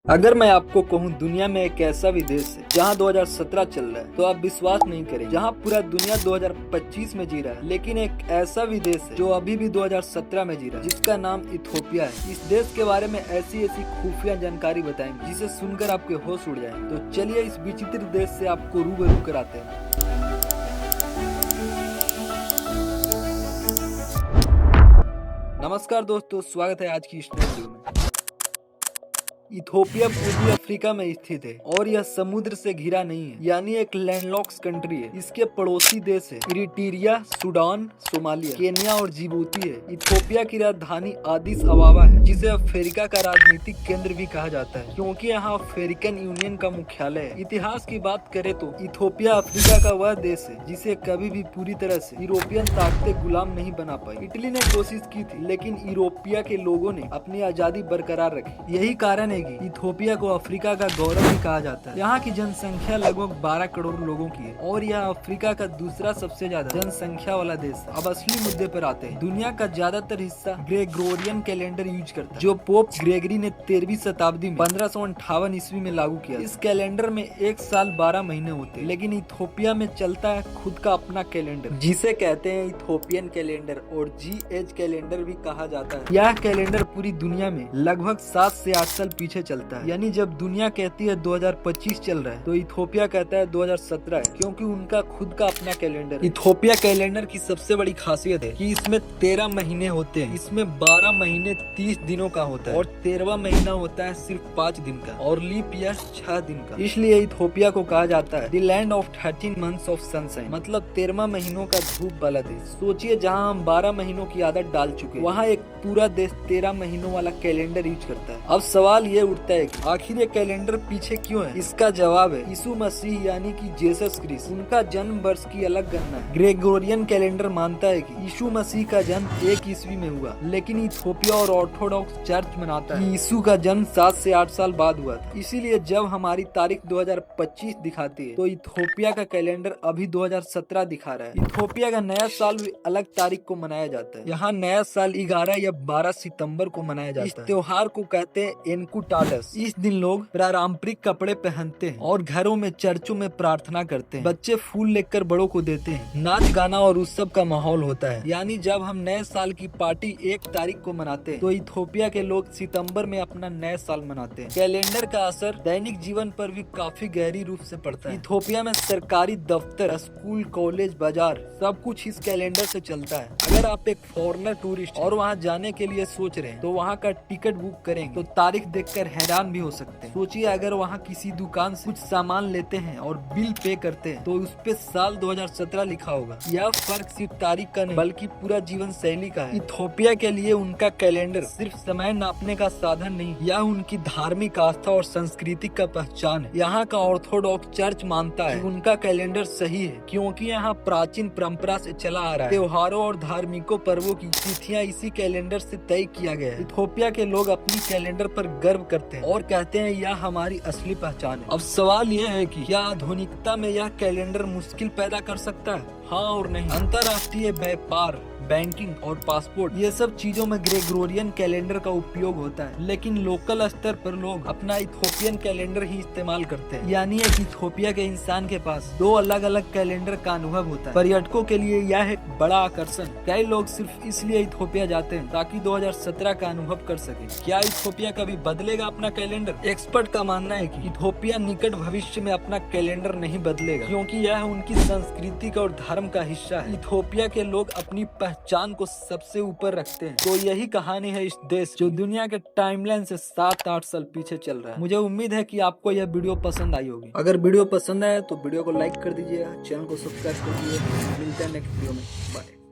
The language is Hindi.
अगर मैं आपको कहूं दुनिया में एक ऐसा भी देश है जहां 2017 चल रहा है तो आप विश्वास नहीं करेंगे। जहां पूरा दुनिया 2025 में जी रहा है, लेकिन एक ऐसा भी देश है जो अभी भी 2017 में जी रहा है, जिसका नाम इथोपिया है। इस देश के बारे में ऐसी ऐसी खुफिया जानकारी बताएंगे जिसे सुनकर आपके होश उड़ जाए। तो चलिए इस विचित्र देश से आपको रूबरू कराते हैं। नमस्कार दोस्तों, स्वागत है आज की इस वीडियो में। इथोपिया पूर्वी अफ्रीका में स्थित है और यह समुद्र से घिरा नहीं है, यानी एक लैंडलॉक्ड कंट्री है। इसके पड़ोसी देश है इरिट्रिया, सूडान, सोमालिया, केन्या और जिबूती है। इथोपिया की राजधानी आदिस अबाबा है, जिसे अफ्रीका का राजनीतिक केंद्र भी कहा जाता है, क्योंकि यहाँ अफ्रीकन यूनियन का मुख्यालय है। इतिहास की बात करें तो इथोपिया अफ्रीका का वह देश है जिसे कभी भी पूरी तरह से यूरोपियन ताकतें गुलाम नहीं बना पाई। इटली ने कोशिश की थी, लेकिन यूरोपिया के लोगों ने अपनी आजादी बरकरार रखी। यही कारण है कि इथोपिया को अफ्रीका का गौरव भी कहा जाता है। यहाँ की जनसंख्या लगभग 12 करोड़ लोगों की है और यह अफ्रीका का दूसरा सबसे ज्यादा जनसंख्या वाला देश है। अब असली मुद्दे पर आते हैं। दुनिया का ज्यादातर हिस्सा ग्रेगोरियन कैलेंडर यूज करता है, जो पोप ग्रेगरी ने 13वीं शताब्दी में 1558 ईस्वी में लागू किया। इस कैलेंडर में एक साल 12 महीने होते हैं, लेकिन इथोपिया में चलता है खुद का अपना कैलेंडर, जिसे कहते हैं इथोपियन कैलेंडर और GH कैलेंडर भी कहा जाता है। यह कैलेंडर पूरी दुनिया में लगभग 7 से 8 साल पीछे चलता है। यानी जब दुनिया कहती है 2025 चल रहा है तो इथोपिया कहता है 2017 है, क्योंकि उनका खुद का अपना कैलेंडर है। इथोपिया कैलेंडर की सबसे बड़ी खासियत है कि इसमें 13 महीने होते हैं। इसमें 12 महीने 30 दिनों का होता है और 13वां महीना होता है सिर्फ 5 दिन का और लीप ईयर 6 दिन का। इसलिए इथोपिया को कहा जाता है the land of 13 months of sunshine, मतलब 13वां महीनों का धूप वाला देश। सोचिए, जहाँ हम 12 महीनों की आदत डाल चुके, वहाँ एक पूरा देश 13 महीनों वाला कैलेंडर यूज करता है। अब सवाल ये उठता है कि आखिर ये कैलेंडर पीछे क्यों है? इसका जवाब है यीशु मसीह यानी कि जीसस क्रिस्ट, उनका जन्म वर्ष की अलग गणना है। ग्रेगोरियन कैलेंडर मानता है कि यीशु मसीह का जन्म 1 ईस्वी में हुआ, लेकिन इथोपिया और ऑर्थोडॉक्स चर्च मनाता है कि यीशु का जन्म 7 से 8 साल बाद हुआ था। इसीलिए जब हमारी तारीख 2025 दिखाती है तो इथोपिया का कैलेंडर अभी 2017 दिखा रहा है। इथोपिया का नया साल भी अलग तारीख को मनाया जाता है। यहाँ नया साल 11 या 12 सितंबर को मनाया जाता है। इस त्योहार को कहते हैं एनकुटाटस। इस दिन लोग पारंपरिक कपड़े पहनते हैं और घरों में चर्चों में प्रार्थना करते हैं। बच्चे फूल लेकर बड़ों को देते हैं। नाच गाना और उत्सव का माहौल होता है। यानी जब हम नए साल की पार्टी 1 तारीख को मनाते हैं तो इथोपिया के लोग सितंबर में अपना नया साल मनाते हैं। कैलेंडर का असर दैनिक जीवन पर भी काफी गहरी रूप से पड़ता है। इथोपिया में सरकारी दफ्तर, स्कूल, कॉलेज, बाजार सब कुछ इस कैलेंडर से चलता है। अगर आप एक फॉरेनर टूरिस्ट और वहाँ जाने के लिए सोच रहे हैं तो वहाँ का टिकट बुक करेंगे तो तारीख देखकर हैरान भी हो सकते हैं। सोचिए, अगर वहाँ किसी दुकान से कुछ सामान लेते हैं और बिल पे करते हैं तो उस पे साल 2017 लिखा होगा। यह फर्क सिर्फ तारीख का नहीं बल्कि पूरा जीवन शैली का है। इथोपिया के लिए उनका कैलेंडर सिर्फ समय नापने का साधन नहीं, यह उनकी धार्मिक आस्था और संस्कृति का पहचान है। यहाँ का ऑर्थोडॉक्स चर्च मानता है कि उनका कैलेंडर सही है, क्योंकि यहाँ प्राचीन परंपरा से चला आ रहा है। त्योहारों और धार्मिकों पर्वों की तिथियां इसी कैलेंडर से तय किया गया है। इथोपिया के लोग अपनी कैलेंडर पर गर्व करते हैं और कहते हैं यह हमारी असली पहचान है। अब सवाल यह है कि क्या आधुनिकता में यह कैलेंडर मुश्किल पैदा कर सकता है? हाँ और नहीं। अंतर्राष्ट्रीय व्यापार, बैंकिंग और पासपोर्ट, ये सब चीजों में ग्रेगोरियन कैलेंडर का उपयोग होता है, लेकिन लोकल स्तर पर लोग अपना इथोपियन कैलेंडर ही इस्तेमाल करते हैं। यानी एक इथोपिया के इंसान के पास 2 अलग अलग कैलेंडर का अनुभव होता है। पर्यटकों के लिए यह एक बड़ा आकर्षण। कई लोग सिर्फ इसलिए इथोपिया जाते हैं ताकि 2017 का अनुभव कर सके। क्या इथोपिया कभी बदलेगा अपना कैलेंडर? एक्सपर्ट का मानना है कि इथोपिया निकट भविष्य में अपना कैलेंडर नहीं बदलेगा, क्योंकि यह उनकी संस्कृति का और धर्म का हिस्सा है। इथोपिया के लोग अपनी पहचान को सबसे ऊपर रखते हैं। तो यही कहानी है इस देश जो दुनिया के टाइमलाइन से 7-8 साल पीछे चल रहा है। मुझे उम्मीद है कि आपको यह वीडियो पसंद आई होगी। अगर वीडियो पसंद आया तो वीडियो को लाइक कर दीजिएगा, चैनल को सब्सक्राइब कर दीजिए। मिलते हैं नेक्स्ट वीडियो में। बाय।